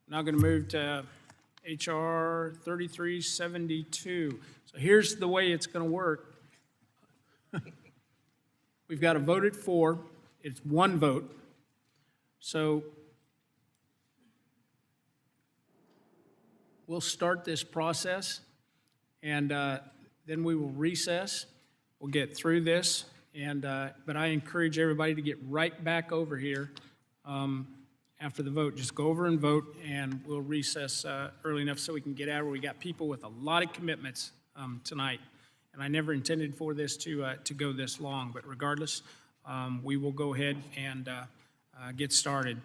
Now going to move to HR 3372. So here's the way it's going to work. We've got to vote it for. It's one vote. So we'll start this process, and then we will recess. We'll get through this, and but I encourage everybody to get right back over here after the vote. Just go over and vote, and we'll recess early enough so we can get out where we got people with a lot of commitments tonight. And I never intended for this to go this long, but regardless, we will go ahead and get started.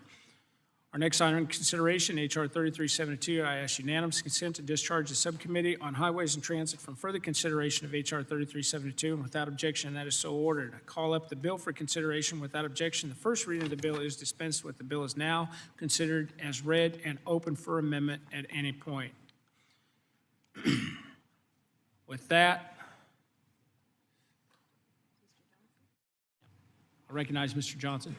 Our next item in consideration, HR 3372, I ask unanimous consent to discharge the Subcommittee on Highways and Transit from further consideration of HR 3372, and without objection, that is so ordered. I call up the bill for consideration without objection. The first reading of the bill is dispensed with. The bill is now considered as read and open for amendment at any point. With that, I recognize Mr. Johnson.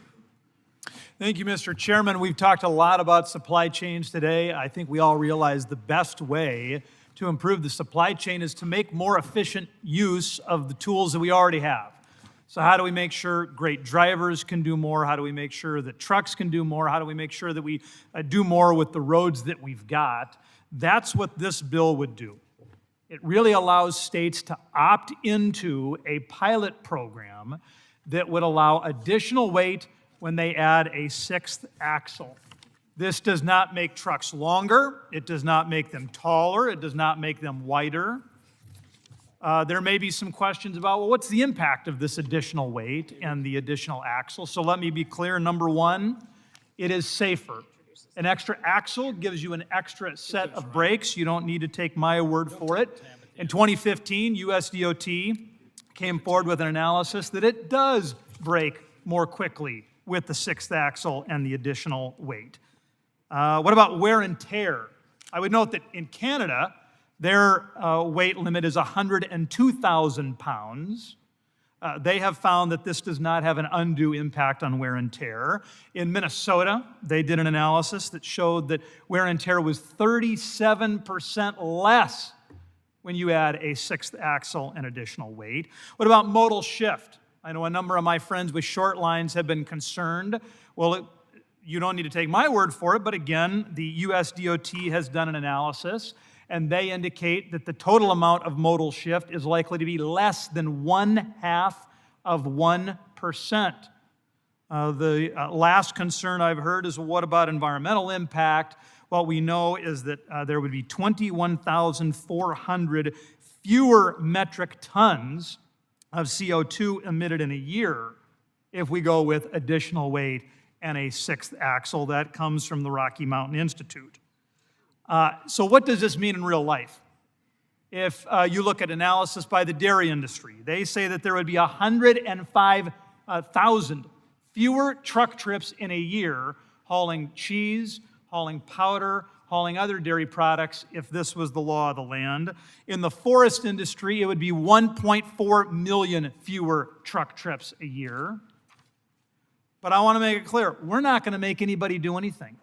Thank you, Mr. Chairman. We've talked a lot about supply chains today. I think we all realize the best way to improve the supply chain is to make more efficient use of the tools that we already have. So how do we make sure great drivers can do more? How do we make sure that trucks can do more? How do we make sure that we do more with the roads that we've got? That's what this bill would do. It really allows states to opt into a pilot program that would allow additional weight when they add a sixth axle. This does not make trucks longer. It does not make them taller. It does not make them wider. There may be some questions about, well, what's the impact of this additional weight and the additional axle? So let me be clear. Number one, it is safer. An extra axle gives you an extra set of brakes. You don't need to take my word for it. In 2015, USDOT came forward with an analysis that it does brake more quickly with the sixth axle and the additional weight. What about wear and tear? I would note that in Canada, their weight limit is 102,000 pounds. They have found that this does not have an undue impact on wear and tear. In Minnesota, they did an analysis that showed that wear and tear was 37% less when you add a sixth axle and additional weight. What about modal shift? I know a number of my friends with short lines have been concerned. Well, you don't need to take my word for it, but again, the USDOT has done an analysis, and they indicate that the total amount of modal shift is likely to be less than 0.5%. The last concern I've heard is, well, what about environmental impact? What we know is that there would be 21,400 fewer metric tons of CO2 emitted in a year if we go with additional weight and a sixth axle. That comes from the Rocky Mountain Institute. So what does this mean in real life? If you look at analysis by the dairy industry, they say that there would be 105,000 fewer truck trips in a year hauling cheese, hauling powder, hauling other dairy products if this was the law of the land. In the forest industry, it would be 1.4 million fewer truck trips a year. But I want to make it clear, we're not going to make anybody do anything.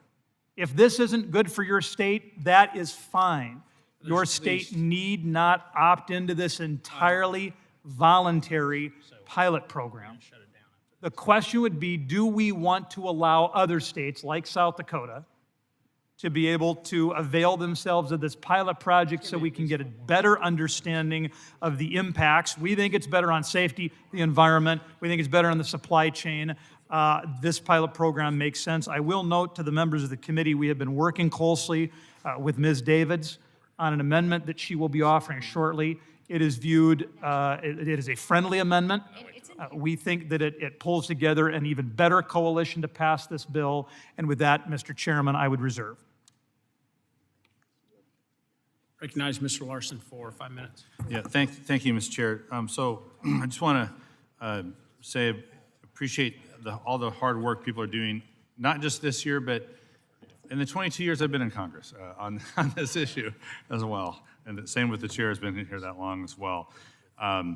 If this isn't good for your state, that is fine. Your state need not opt into this entirely voluntary pilot program. The question would be, do we want to allow other states like South Dakota to be able to avail themselves of this pilot project so we can get a better understanding of the impacts? We think it's better on safety, the environment. We think it's better on the supply chain. This pilot program makes sense. I will note to the members of the committee, we have been working closely with Ms. Davids on an amendment that she will be offering shortly. It is viewed, it is a friendly amendment. We think that it pulls together an even better coalition to pass this bill. And with that, Mr. Chairman, I would reserve. Recognize Mr. Larson for 5 minutes. Yeah, thank you, Mr. Chair. So I just want to say appreciate all the hard work people are doing, not just this year, but in the 22 years I've been in Congress on this issue as well. And the same with the chair has been here that long as well. I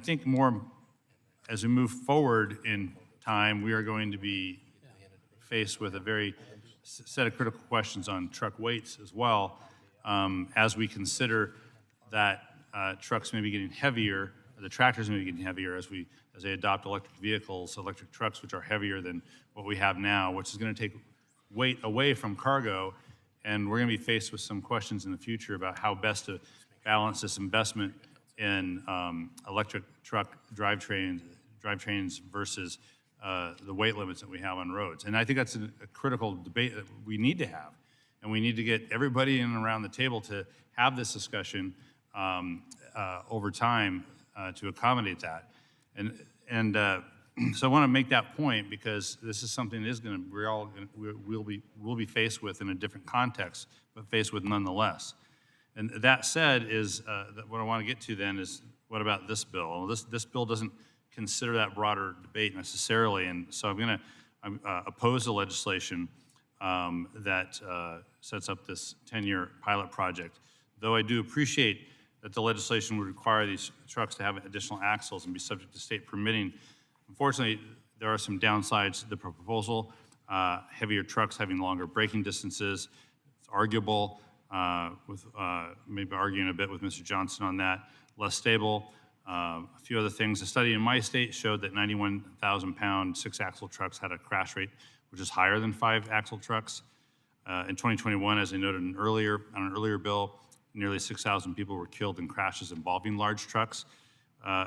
think more as we move forward in time, we are going to be faced with a very set of critical questions on truck weights as well, as we consider that trucks may be getting heavier, the tractors may be getting heavier as they adopt electric vehicles, electric trucks, which are heavier than what we have now, which is going to take weight away from cargo. And we're going to be faced with some questions in the future about how best to balance this investment in electric truck drivetrains versus the weight limits that we have on roads. And I think that's a critical debate that we need to have. And we need to get everybody in and around the table to have this discussion over time to accommodate that. And so I want to make that point because this is something that is going to, we'll be faced with in a different context, but faced with nonetheless. And that said is, that what I want to get to then is, what about this bill? Well, this bill doesn't consider that broader debate necessarily, and so I'm going to oppose the legislation that sets up this 10-year pilot project, though I do appreciate that the legislation would require these trucks to have additional axles and be subject to state permitting. Unfortunately, there are some downsides to the proposal. Heavier trucks having longer braking distances. It's arguable, maybe arguing a bit with Mr. Johnson on that. Less stable. A few other things. A study in my state showed that 91,000-pound six-axle trucks had a crash rate which is higher than five-axle trucks. In 2021, as I noted on an earlier bill, nearly 6,000 people were killed in crashes involving large trucks.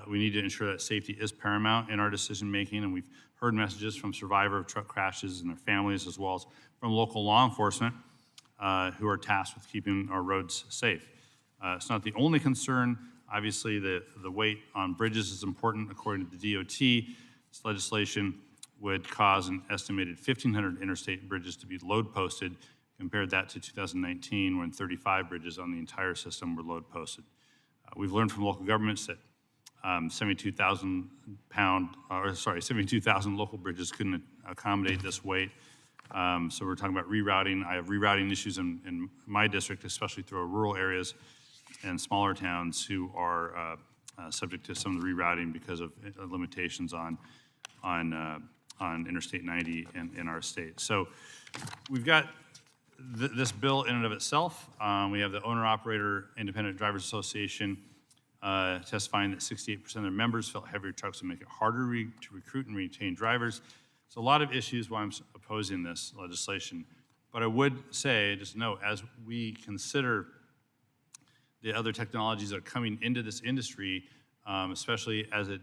We need to ensure that safety is paramount in our decision-making, and we've heard messages from survivors of truck crashes and their families, as well as from local law enforcement who are tasked with keeping our roads safe. It's not the only concern. Obviously, the weight on bridges is important. According to the DOT, this legislation would cause an estimated 1,500 interstate bridges to be load posted. Compared that to 2019, when 35 bridges on the entire system were load posted. We've learned from local governments that 72,000 local bridges couldn't accommodate this weight. So we're talking about rerouting. I have rerouting issues in my district, especially through rural areas and smaller towns who are subject to some of the rerouting because of limitations on Interstate 90 in our state. So we've got this bill in and of itself. We have the Owner-Operator Independent Drivers Association testifying that 68% of their members felt heavier trucks would make it harder to recruit and retain drivers. So a lot of issues why I'm opposing this legislation. But I would say, just note, as we consider the other technologies that are coming into this industry, especially as it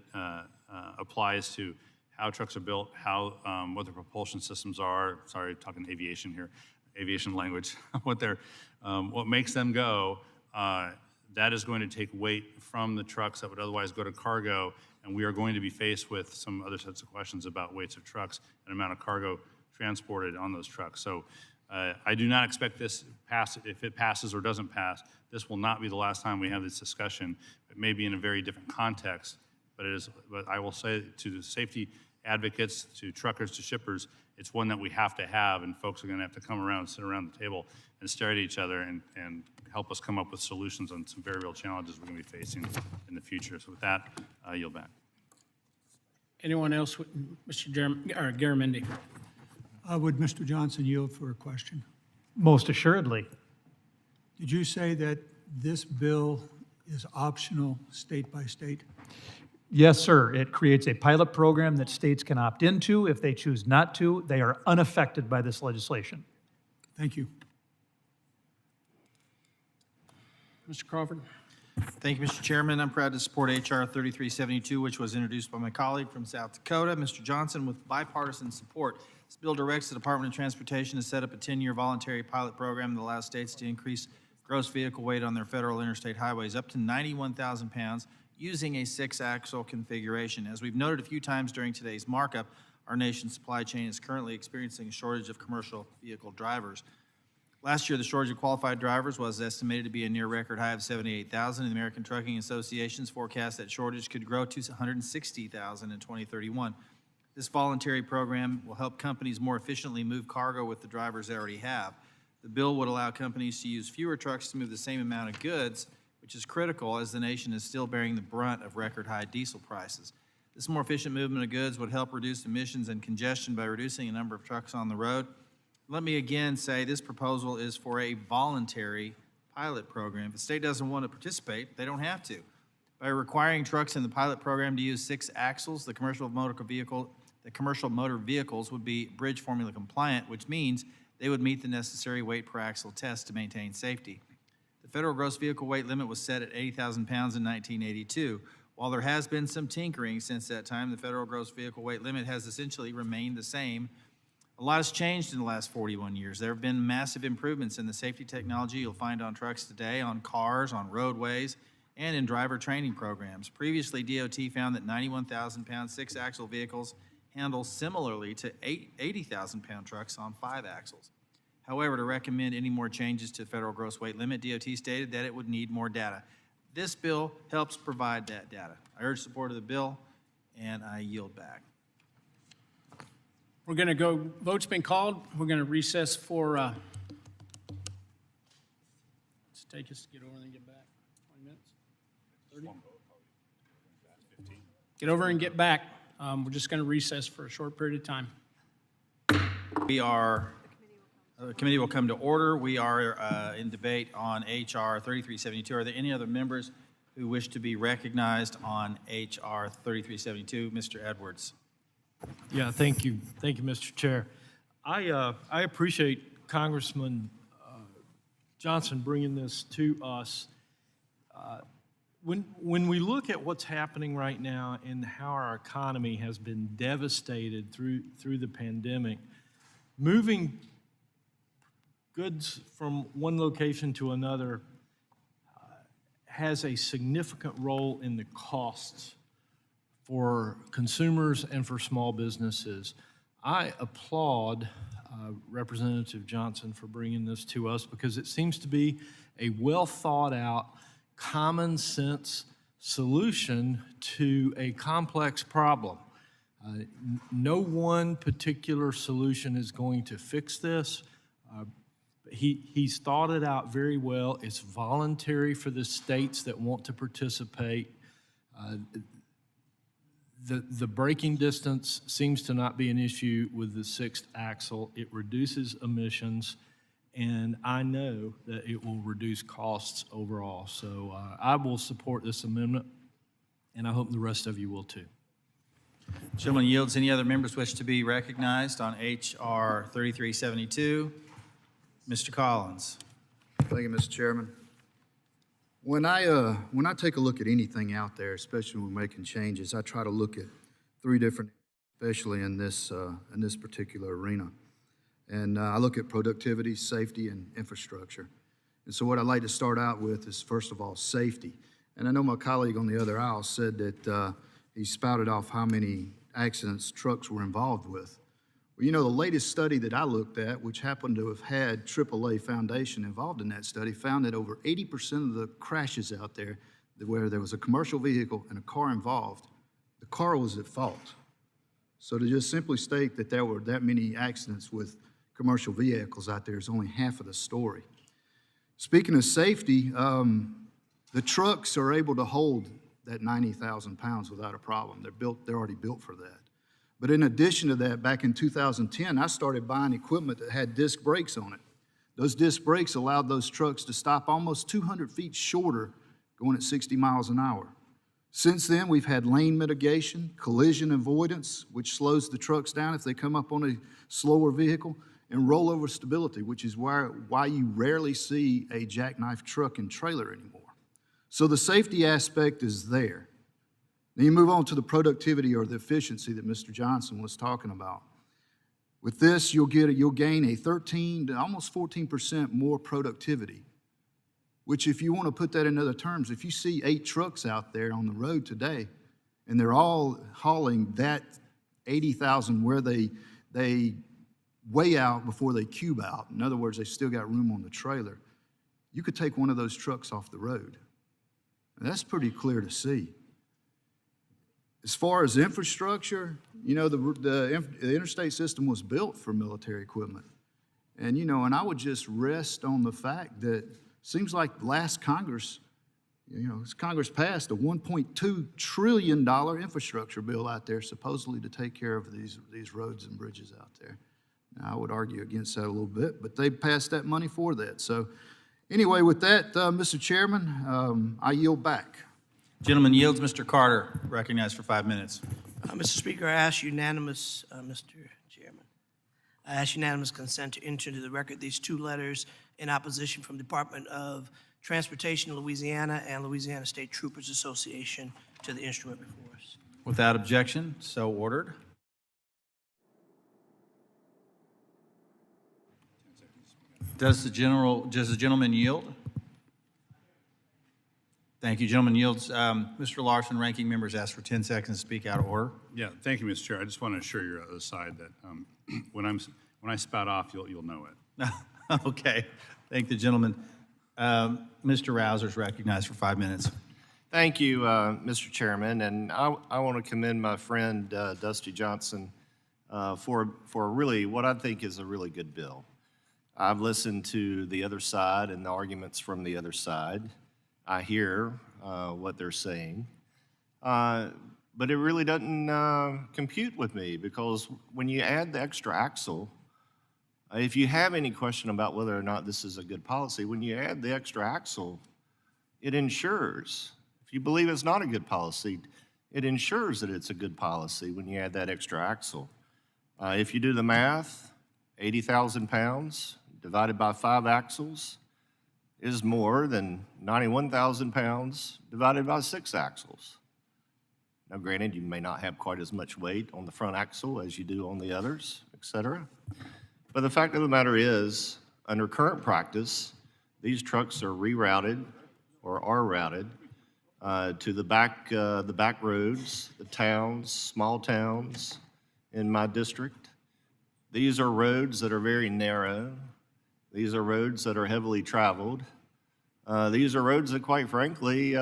applies to how trucks are built, what the propulsion systems are, sorry, talking aviation here, aviation language, what makes them go, that is going to take weight from the trucks that would otherwise go to cargo, and we are going to be faced with some other sets of questions about weights of trucks and amount of cargo transported on those trucks. So I do not expect this pass. If it passes or doesn't pass, this will not be the last time we have this discussion. It may be in a very different context, but I will say to the safety advocates, to truckers, to shippers, it's one that we have to have, and folks are going to have to come around and sit around the table and stare at each other and help us come up with solutions on some very real challenges we're going to be facing in the future. So with that, I yield back. Anyone else, Mr. Garamendi? Would Mr. Johnson yield for a question? Most assuredly. Did you say that this bill is optional state by state? Yes, sir. It creates a pilot program that states can opt into. If they choose not to, they are unaffected by this legislation. Thank you. Mr. Crawford? Thank you, Mr. Chairman. I'm proud to support H.R. 3372, which was introduced by my colleague from South Dakota, Mr. Johnson, with bipartisan support. This bill directs the Department of Transportation to set up a 10-year voluntary pilot program that allows states to increase gross vehicle weight on their federal interstate highways up to 91,000 pounds using a six-axle configuration. As we've noted a few times during today's markup, our nation's supply chain is currently experiencing a shortage of commercial vehicle drivers. Last year, the shortage of qualified drivers was estimated to be a near record high of 78,000, and the American Trucking Association's forecast that shortage could grow to 160,000 in 2031. This voluntary program will help companies more efficiently move cargo with the drivers they already have. The bill would allow companies to use fewer trucks to move the same amount of goods, which is critical as the nation is still bearing the brunt of record high diesel prices. This more efficient movement of goods would help reduce emissions and congestion by reducing the number of trucks on the road. Let me again say this proposal is for a voluntary pilot program. If the state doesn't want to participate, they don't have to. By requiring trucks in the pilot program to use 6 axles, the commercial motor vehicles would be bridge formula compliant, which means they would meet the necessary weight per axle test to maintain safety. The federal gross vehicle weight limit was set at 80,000 pounds in 1982. While there has been some tinkering since that time, the federal gross vehicle weight limit has essentially remained the same. A lot has changed in the last 41 years. There have been massive improvements in the safety technology you'll find on trucks today, on cars, on roadways, and in driver training programs. Previously, DOT found that 91,000-pound 6-axle vehicles handle similarly to 80,000-pound trucks on 5 axles. However, to recommend any more changes to the federal gross weight limit, DOT stated that it would need more data. This bill helps provide that data. I urge support of the bill, and I yield back. We're going to go, vote's been called. We're going to recess for, let's take us to get over and get back. 20 minutes? 30? Get over and get back. We're just going to recess for a short period of time. The committee will come to order. We are in debate on H.R. 3372. Are there any other members who wish to be recognized on H.R. 3372? Mr. Edwards. Yeah, thank you. Thank you, Mr. Chair. I appreciate Congressman Johnson bringing this to us. When we look at what's happening right now and how our economy has been devastated through the pandemic, moving goods from one location to another has a significant role in the costs for consumers and for small businesses. I applaud Representative Johnson for bringing this to us because it seems to be a well thought out, common sense solution to a complex problem. No one particular solution is going to fix this. He's thought it out very well. It's voluntary for the states that want to participate. The braking distance seems to not be an issue with the 6th axle. It reduces emissions, and I know that it will reduce costs overall. So I will support this amendment, and I hope the rest of you will too. Gentleman yields. Any other members wish to be recognized on H.R. 3372? Mr. Collins. Thank you, Mr. Chairman. When I take a look at anything out there, especially when we're making changes, I try to look at 3 different, especially in this particular arena. And I look at productivity, safety, and infrastructure. And so what I'd like to start out with is, first of all, safety. And I know my colleague on the other aisle said that he spouted off how many accidents trucks were involved with. Well, you know, the latest study that I looked at, which happened to have had AAA Foundation involved in that study, found that over 80% of the crashes out there where there was a commercial vehicle and a car involved, the car was at fault. So to just simply state that there were that many accidents with commercial vehicles out there is only half of the story. Speaking of safety, the trucks are able to hold that 90,000 pounds without a problem. They're already built for that. But in addition to that, back in 2010, I started buying equipment that had disc brakes on it. Those disc brakes allowed those trucks to stop almost 200 feet shorter going at 60 miles an hour. Since then, we've had lane mitigation, collision avoidance, which slows the trucks down if they come up on a slower vehicle, and rollover stability, which is why you rarely see a jackknife truck and trailer anymore. So the safety aspect is there. Then you move on to the productivity or the efficiency that Mr. Johnson was talking about. With this, you'll gain a 13 to almost 14% more productivity, which if you want to put that in other terms, if you see 8 trucks out there on the road today, and they're all hauling that 80,000 where they weigh out before they cube out, in other words, they still got room on the trailer, you could take one of those trucks off the road. And that's pretty clear to see. As far as infrastructure, you know, the interstate system was built for military equipment. And, you know, and I would just rest on the fact that it seems like last Congress, you know, this Congress passed a $1.2 trillion infrastructure bill out there supposedly to take care of these roads and bridges out there. I would argue against that a little bit, but they passed that money for that. So anyway, with that, Mr. Chairman, I yield back. Gentleman yields. Mr. Carter, recognized for 5 minutes. Mr. Speaker, I ask unanimous, Mr. Chairman, I ask unanimous consent to enter into the record these two letters in opposition from Department of Transportation of Louisiana and Louisiana State Troopers Association to the instrument before us. Without objection, so ordered. Does the gentleman yield? Thank you. Gentleman yields. Mr. Larson, ranking members ask for 10 seconds to speak out of order. Yeah, thank you, Mr. Chair. I just want to assure your other side that when I spout off, you'll know it. Okay. Thank the gentleman. Mr. Rouser is recognized for 5 minutes. Thank you, Mr. Chairman, and I want to commend my friend Dusty Johnson for really what I think is a really good bill. I've listened to the other side and the arguments from the other side. I hear what they're saying, but it really doesn't compute with me, because when you add the extra axle, if you have any question about whether or not this is a good policy, when you add the extra axle, it ensures. If you believe it's not a good policy, it ensures that it's a good policy when you add that extra axle. If you do the math, 80,000 pounds divided by 5 axles is more than 91,000 pounds divided by 6 axles. Now, granted, you may not have quite as much weight on the front axle as you do on the others, et cetera. But the fact of the matter is, under current practice, these trucks are rerouted or are routed to the back roads, the towns, small towns in my district. These are roads that are very narrow. These are roads that are heavily traveled. These are roads that, quite frankly,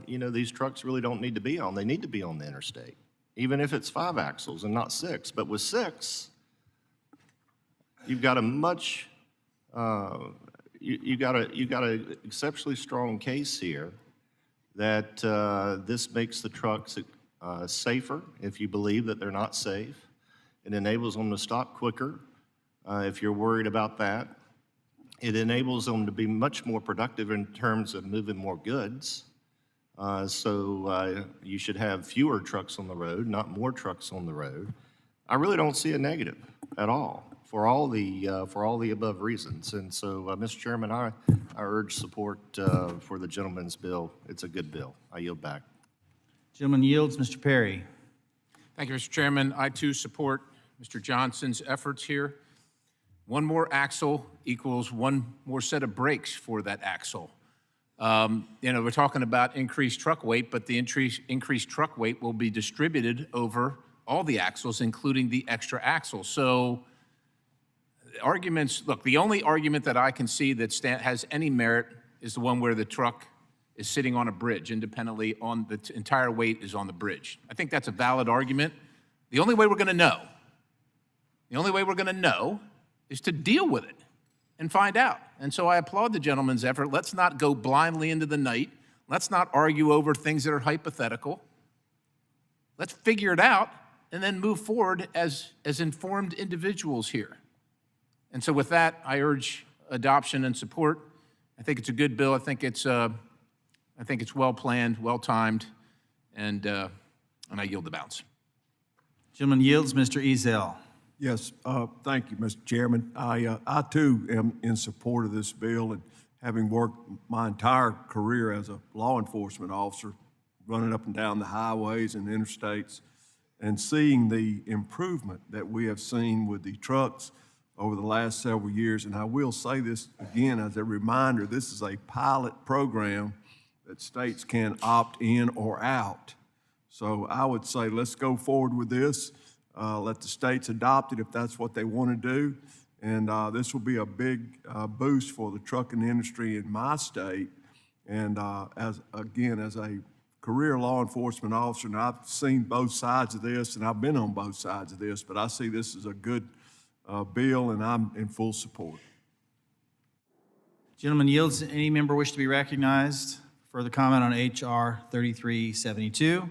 these trucks really don't need to be on. They need to be on the interstate, even if it's 5 axles and not 6. But with 6, you've got a much, you got an exceptionally strong case here that this makes the trucks safer if you believe that they're not safe. It enables them to stop quicker if you're worried about that. It enables them to be much more productive in terms of moving more goods. So you should have fewer trucks on the road, not more trucks on the road. I really don't see a negative at all for all the above reasons. And so, Mr. Chairman, I urge support for the gentleman's bill. It's a good bill. I yield back. Gentleman yields. Mr. Perry. Thank you, Mr. Chairman. I too support Mr. Johnson's efforts here. One more axle equals one more set of brakes for that axle. We're talking about increased truck weight, but the increased truck weight will be distributed over all the axles, including the extra axle. So arguments, look, the only argument that I can see that has any merit is the one where the truck is sitting on a bridge independently, on the entire weight is on the bridge. I think that's a valid argument. The only way we're going to know is to deal with it and find out. And so I applaud the gentleman's effort. Let's not go blindly into the night. Let's not argue over things that are hypothetical. Let's figure it out and then move forward as informed individuals here. And so with that, I urge adoption and support. I think it's a good bill. I think it's well planned, well timed, and I yield the balance. Gentleman yields. Mr. Ezell. Yes, thank you, Mr. Chairman. I too am in support of this bill, and having worked my entire career as a law enforcement officer, running up and down the highways and interstates, and seeing the improvement that we have seen with the trucks over the last several years. And I will say this again as a reminder, this is a pilot program that states can opt in or out. So I would say let's go forward with this. Let the states adopt it if that's what they want to do. And this will be a big boost for the trucking industry in my state. And as a career law enforcement officer, and I've seen both sides of this, and I've been on both sides of this, but I see this as a good bill, and I'm in full support. Gentleman yields. Any member wish to be recognized? Further comment on H.R. 3372?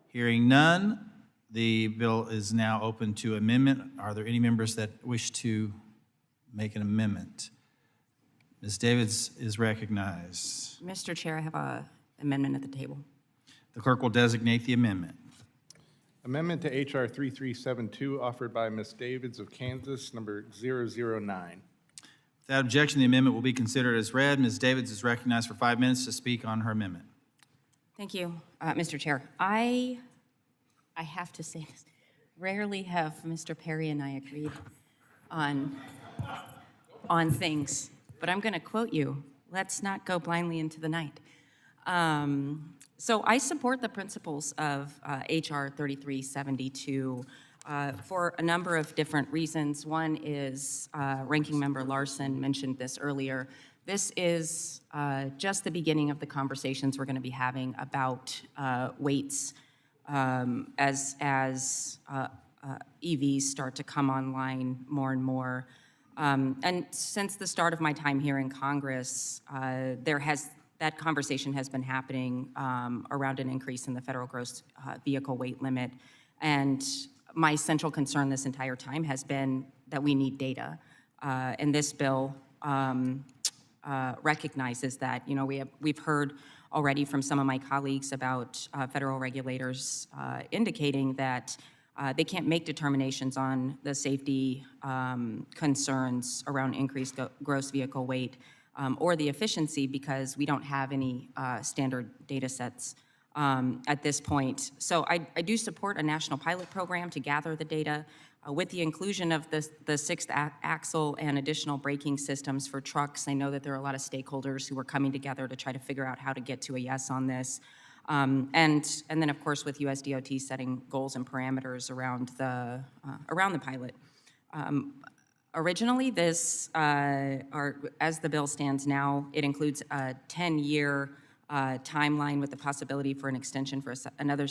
Hearing none, The bill is now open to amendment. Are there any members that wish to make an amendment? Ms. Davids is recognized. Mr. Chair, I have an amendment at the table. The clerk will designate the amendment. Amendment to H.R. 3372, offered by Ms. Davids of Kansas, number 009. Without objection, the amendment will be considered as read. Ms. Davids is recognized for 5 minutes to speak on her amendment. Thank you, Mr. Chair. I have to say this. Rarely have Mr. Perry and I agreed on things, but I'm going to quote you. Let's not go blindly into the night. So I support the principles of H.R. 3372 for a number of different reasons. One is, Ranking Member Larson mentioned this earlier, this is just the beginning of the conversations we're going to be having about weights as EVs start to come online more and more. And since the start of my time here in Congress, that conversation has been happening around an increase in the federal gross vehicle weight limit. And my central concern this entire time has been that we need data. And this bill recognizes that. You know, we've heard already from some of my colleagues about federal regulators indicating that they can't make determinations on the safety concerns around increased gross vehicle weight or the efficiency because we don't have any standard data sets at this point. So I do support a national pilot program to gather the data with the inclusion of the sixth axle and additional braking systems for trucks. I know that there are a lot of stakeholders who are coming together to try to figure out how to get to a yes on this. And then, of course, with USDOT setting goals and parameters around the pilot. Originally, this, as the bill stands now, it includes a 10-year timeline with the possibility for an extension for another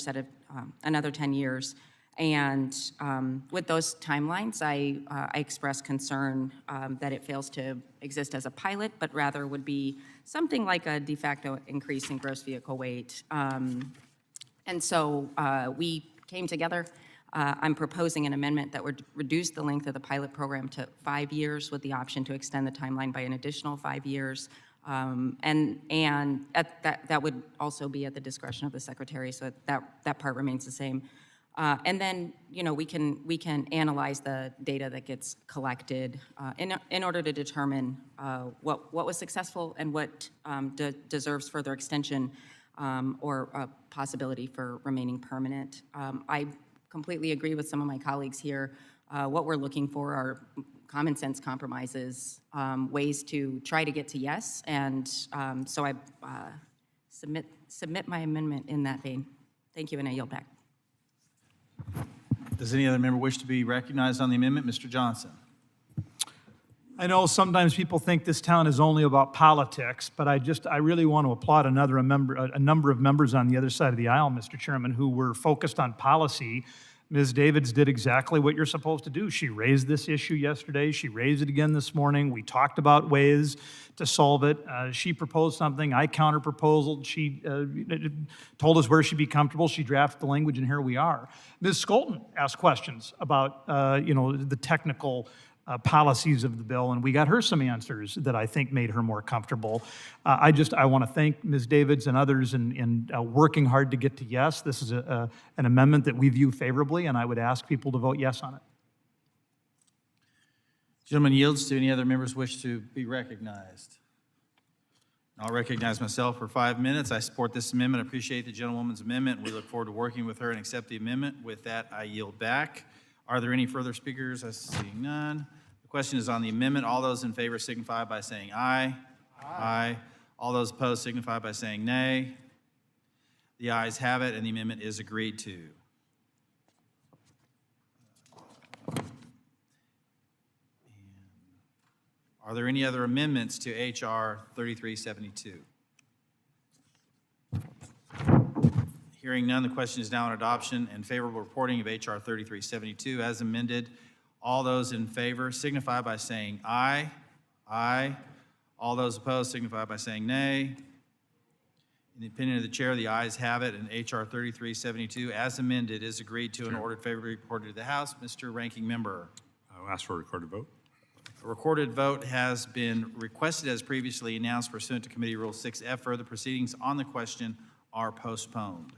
10 years. And with those timelines, I express concern that it fails to exist as a pilot, but rather would be something like a de facto increase in gross vehicle weight. And so we came together. I'm proposing an amendment that would reduce the length of the pilot program to 5 years with the option to extend the timeline by an additional 5 years. And that would also be at the discretion of the secretary, so that part remains the same. And then, you know, we can analyze the data that gets collected in order to determine what was successful and what deserves further extension or a possibility for remaining permanent. I completely agree with some of my colleagues here. What we're looking for are common sense compromises, ways to try to get to yes, and so I submit my amendment in that vein. Thank you, and I yield back. Does any other member wish to be recognized on the amendment? Mr. Johnson. I know sometimes people think this town is only about politics, but I really want to applaud a number of members on the other side of the aisle, Mr. Chairman, who were focused on policy. Ms. Davids did exactly what you're supposed to do. She raised this issue yesterday. She raised it again this morning. We talked about ways to solve it. She proposed something. I counter-proposed. She told us where she'd be comfortable. She drafted the language, and here we are. Ms. Skolton asked questions about, the technical policies of the bill, and we got her some answers that I think made her more comfortable. I want to thank Ms. Davids and others in working hard to get to yes. This is an amendment that we view favorably, and I would ask people to vote yes on it. Gentleman yields. Do any other members wish to be recognized? I'll recognize myself for 5 minutes. I support this amendment. I appreciate the gentlewoman's amendment. We look forward to working with her and accept the amendment. With that, I yield back. Are there any further speakers? I see none. The question is on the amendment. All those in favor signify by saying aye. Aye. All those opposed signify by saying nay. The ayes have it, and the amendment is agreed to. Are there any other amendments to H.R. 3372? Hearing none, the question is now on adoption and favorable reporting of H.R. 3372 as amended. All those in favor signify by saying aye. Aye. All those opposed signify by saying nay. In the opinion of the chair, the ayes have it, and H.R. 3372, as amended, is agreed to and ordered favorably reported to the House. Mr. Ranking Member. I'll ask for a recorded vote. A recorded vote has been requested as previously announced pursuant to Committee Rule 6F. Further proceedings on the question are postponed.